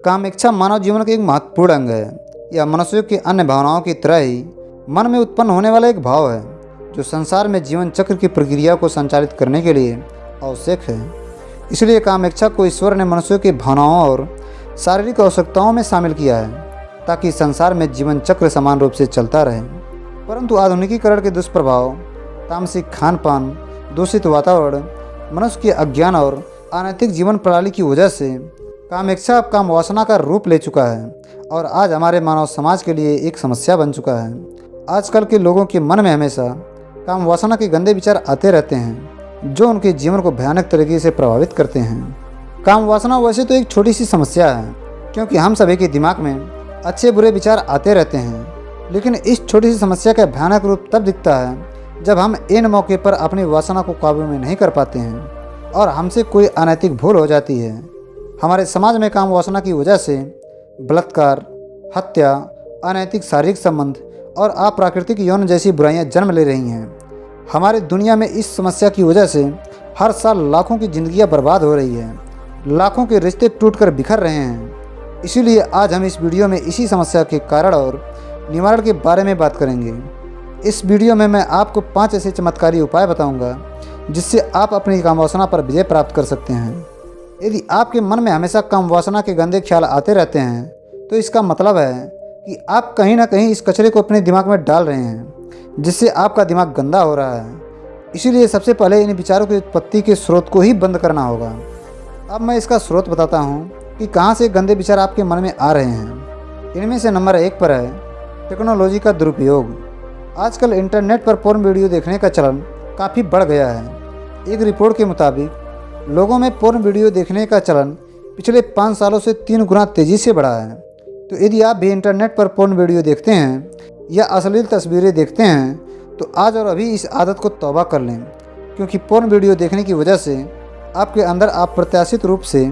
काम इच्छा मानव जीवन का एक महत्वपूर्ण अंग है। यह मनुष्यों की अन्य भावनाओं की तरह ही मन में उत्पन्न होने वाला एक भाव है जो संसार में जीवन चक्र की प्रक्रिया को संचालित करने के लिए आवश्यक है। इसलिए काम इच्छा को ईश्वर ने मनुष्यों की भावनाओं और शारीरिक आवश्यकताओं में शामिल किया है ताकि संसार में जीवन चक्र समान रूप से चलता रहे। परंतु आधुनिकीकरण के दुष्प्रभाव, तामसिक खान पान, दूषित वातावरण, मनुष्य के अज्ञान और अनैतिक जीवन प्रणाली की वजह से काम इच्छा अब काम वासना का रूप ले चुका है और आज हमारे मानव समाज के लिए एक समस्या बन चुका है। आजकल के लोगों के मन में हमेशा काम वासना के गंदे विचार आते रहते हैं जो उनके जीवन को भयानक तरीके से प्रभावित करते हैं। काम वासना वैसे तो एक छोटी सी समस्या है क्योंकि हम सभी के दिमाग में अच्छे बुरे विचार आते रहते हैं, लेकिन इस छोटी सी समस्या का भयानक रूप तब दिखता है जब हम इन मौके पर अपनी वासना को काबू में नहीं कर पाते हैं और हमसे कोई अनैतिक भूल हो जाती है। हमारे समाज में काम वासना की वजह से बलात्कार, हत्या, अनैतिक शारीरिक संबंध और अप्राकृतिक यौन जैसी बुराइयां जन्म ले रही हैं। हमारी दुनिया में इस समस्या की वजह से हर साल लाखों की जिंदगियां बर्बाद हो रही है, लाखों के रिश्ते टूटकर बिखर रहे हैं। इसीलिए आज हम इस वीडियो में इसी समस्या के कारण और निवारण के बारे में बात करेंगे। इस वीडियो में मैं आपको 5 ऐसे चमत्कारी उपाय बताऊंगा जिससे आप अपनी काम वासना पर विजय प्राप्त कर सकते हैं। यदि आपके मन में हमेशा काम वासना के गंदे ख्याल आते रहते हैं तो इसका मतलब है कि आप कहीं ना कहीं इस कचरे को अपने दिमाग में डाल रहे हैं जिससे आपका दिमाग गंदा हो रहा है। इसीलिए सबसे पहले इन विचारों की उत्पत्ति के स्रोत को ही बंद करना होगा। अब मैं इसका स्रोत बताता हूँ कि कहाँ से गंदे विचार आपके मन में आ रहे हैं। इनमें से नंबर 1 पर है टेक्नोलॉजी का दुरुपयोग। आजकल इंटरनेट पर पोर्न वीडियो देखने का चलन काफ़ी बढ़ गया है। एक रिपोर्ट के मुताबिक लोगों में पोर्न वीडियो देखने का चलन पिछले 5 सालों से 3 गुना तेज़ी से बढ़ा है। तो यदि आप भी इंटरनेट पर पोर्न वीडियो देखते हैं या अश्लील तस्वीरें देखते हैं तो आज और अभी इस आदत को तौबा कर लें, क्योंकि पोर्न वीडियो देखने की वजह से आपके अंदर अप्रत्याशित रूप से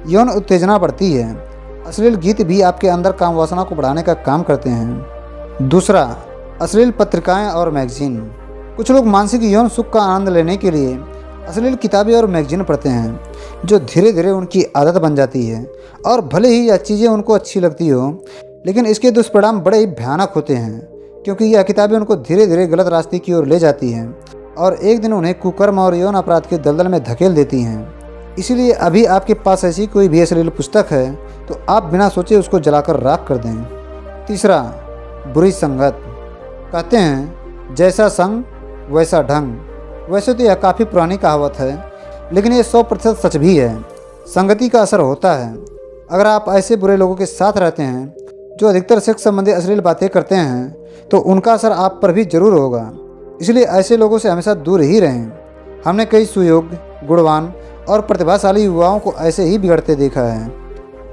यौन उत्तेजना बढ़ती है। अश्लील गीत भी आपके अंदर काम वासना को बढ़ाने का काम करते हैं। दूसरा, अश्लील पत्रिकाएं और मैगजीन। कुछ लोग मानसिक यौन सुख का आनंद लेने के लिए अश्लील किताबें और मैगजीन पढ़ते हैं जो धीरे धीरे उनकी आदत बन जाती है। और भले ही यह चीज़ें उनको अच्छी लगती हो, लेकिन इसके दुष्परिणाम बड़े ही भयानक होते हैं, क्योंकि यह किताबें उनको धीरे धीरे गलत रास्ते की ओर ले जाती हैं और एक दिन उन्हें कुकर्म और यौन अपराध के दलदल में धकेल देती हैं। इसीलिए अभी आपके पास ऐसी कोई भी अश्लील पुस्तक है तो आप बिना सोचे उसको जलाकर राख कर दें। तीसरा, बुरी संगत। कहते हैं जैसा संग वैसा ढंग। वैसे तो यह काफ़ी पुरानी कहावत है, लेकिन ये 100% सच भी है। संगति का असर होता है। अगर आप ऐसे बुरे लोगों के साथ रहते हैं जो अधिकतर सेक्स संबंधी अश्लील बातें करते हैं तो उनका असर आप पर भी जरूर होगा। इसलिए ऐसे लोगों से हमेशा दूर ही रहें। हमने कई सुयोग्य, गुणवान और प्रतिभाशाली युवाओं को ऐसे ही बिगड़ते देखा है।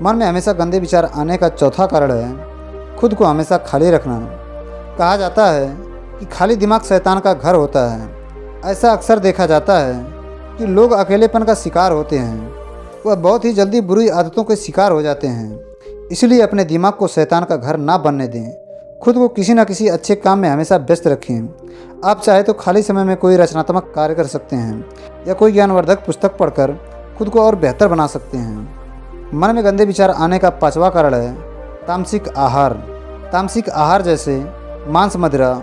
मन में हमेशा गंदे विचार आने का चौथा कारण है खुद को हमेशा खाली रखना। कहा जाता है कि खाली दिमाग शैतान का घर होता है। ऐसा अक्सर देखा जाता है कि लोग अकेलेपन का शिकार होते हैं, वह बहुत ही जल्दी बुरी आदतों के शिकार हो जाते हैं। इसलिए अपने दिमाग को शैतान का घर ना बनने दें। खुद को किसी न किसी अच्छे काम में हमेशा व्यस्त रखें। आप चाहे तो खाली समय में कोई रचनात्मक कार्य कर सकते हैं या कोई ज्ञानवर्धक पुस्तक पढ़कर खुद को और बेहतर बना सकते हैं। मन में गंदे विचार आने का 5वां कारण है तामसिक आहार। तामसिक आहार जैसे मांस, मदिरा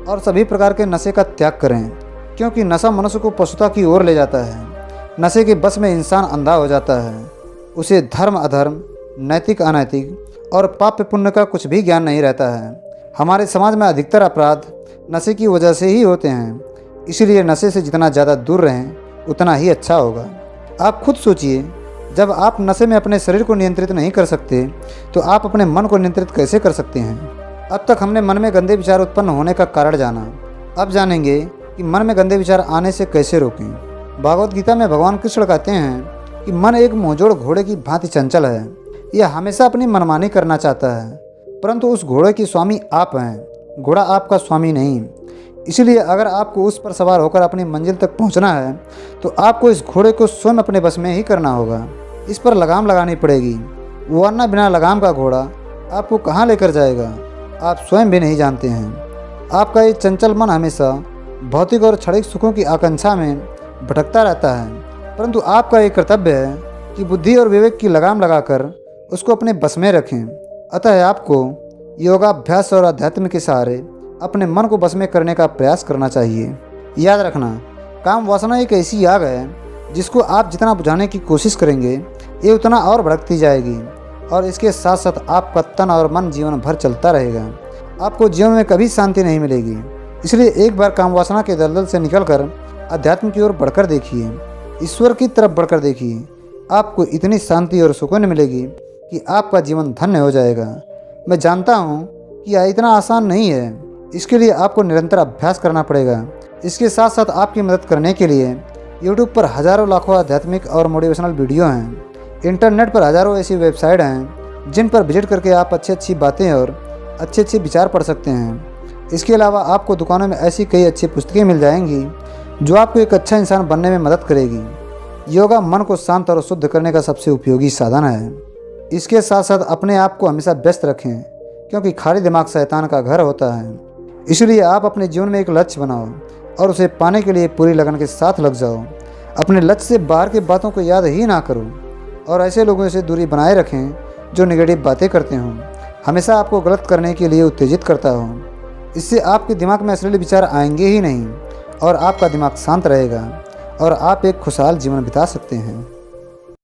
और सभी प्रकार के नशे का त्याग करें, क्योंकि नशा मनुष्य को पशुता की ओर ले जाता है। नशे के बस में इंसान अंधा हो जाता है। उसे धर्म अधर्म, नैतिक अनैतिक और पाप पुण्य का कुछ भी ज्ञान नहीं रहता है। हमारे समाज में अधिकतर अपराध नशे की वजह से ही होते हैं। इसलिए नशे से जितना ज़्यादा दूर रहें उतना ही अच्छा होगा। आप खुद सोचिए, जब आप नशे में अपने शरीर को नियंत्रित नहीं कर सकते तो आप अपने मन को नियंत्रित कैसे कर सकते हैं। अब तक हमने मन में गंदे विचार उत्पन्न होने का कारण जाना। अब जानेंगे कि मन में गंदे विचार आने से कैसे रोकें। भागवत गीता में भगवान कृष्ण कहते हैं कि मन एक मुंहजोड़ घोड़े की भांति चंचल है। यह हमेशा अपनी मनमानी करना चाहता है, परंतु उस घोड़े की स्वामी आप हैं, घोड़ा आपका स्वामी नहीं। इसलिए अगर आपको उस पर सवार होकर अपनी मंजिल तक पहुंचना है तो आपको इस घोड़े को स्वयं अपने बस में ही करना होगा। इस पर लगाम लगानी पड़ेगी, वरना बिना लगाम का घोड़ा आपको कहाँ लेकर जाएगा आप स्वयं भी नहीं जानते हैं। आपका ये चंचल मन हमेशा भौतिक और क्षणिक सुखों की आकांक्षा में भटकता रहता है, परंतु आपका ये कर्तव्य है कि बुद्धि और विवेक की लगाम लगाकर उसको अपने बस में रखें। अतः आपको योगाभ्यास और अध्यात्म के सहारे अपने मन को बस में करने का प्रयास करना चाहिए। याद रखना, काम वासना एक ऐसी आग है जिसको आप जितना बुझाने की कोशिश करेंगे ये उतना और भड़कती जाएगी और इसके साथ साथ आपका तन और मन जीवन भर चलता रहेगा। आपको जीवन में कभी शांति नहीं मिलेगी। इसलिए एक बार काम वासना के दलदल से निकलकर अध्यात्म की ओर बढ़कर देखिए, ईश्वर की तरफ बढ़कर देखिए। आपको इतनी शांति और सुकून मिलेगी कि आपका जीवन धन्य हो जाएगा। मैं जानता हूँ कि यह इतना आसान नहीं है, इसके लिए आपको निरंतर अभ्यास करना पड़ेगा। इसके साथ साथ आपकी मदद करने के लिए YouTube पर हज़ारों लाखों आध्यात्मिक और मोटिवेशनल वीडियो हैं। इंटरनेट पर हज़ारों ऐसी वेबसाइट हैं जिन पर विजिट करके आप अच्छी बातें और अच्छे विचार पढ़ सकते हैं। इसके अलावा आपको दुकानों में ऐसी कई अच्छी पुस्तकें मिल जाएंगी जो आपको एक अच्छा इंसान बनने में मदद करेगी। योगा मन को शांत और शुद्ध करने का सबसे उपयोगी साधन है। इसके साथ साथ अपने आप को हमेशा व्यस्त रखें, क्योंकि खाली दिमाग शैतान का घर होता है। इसलिए आप अपने जीवन में एक लक्ष्य बनाओ और उसे पाने के लिए पूरी लगन के साथ लग जाओ। अपने लक्ष्य से बाहर की बातों को याद ही ना करो और ऐसे लोगों से दूरी बनाए रखें जो नेगेटिव बातें करते हों, हमेशा आपको गलत करने के लिए उत्तेजित करता हो। इससे आपके दिमाग में अश्लील विचार आएंगे ही नहीं और आपका दिमाग शांत रहेगा और आप एक खुशहाल जीवन बिता सकते हैं।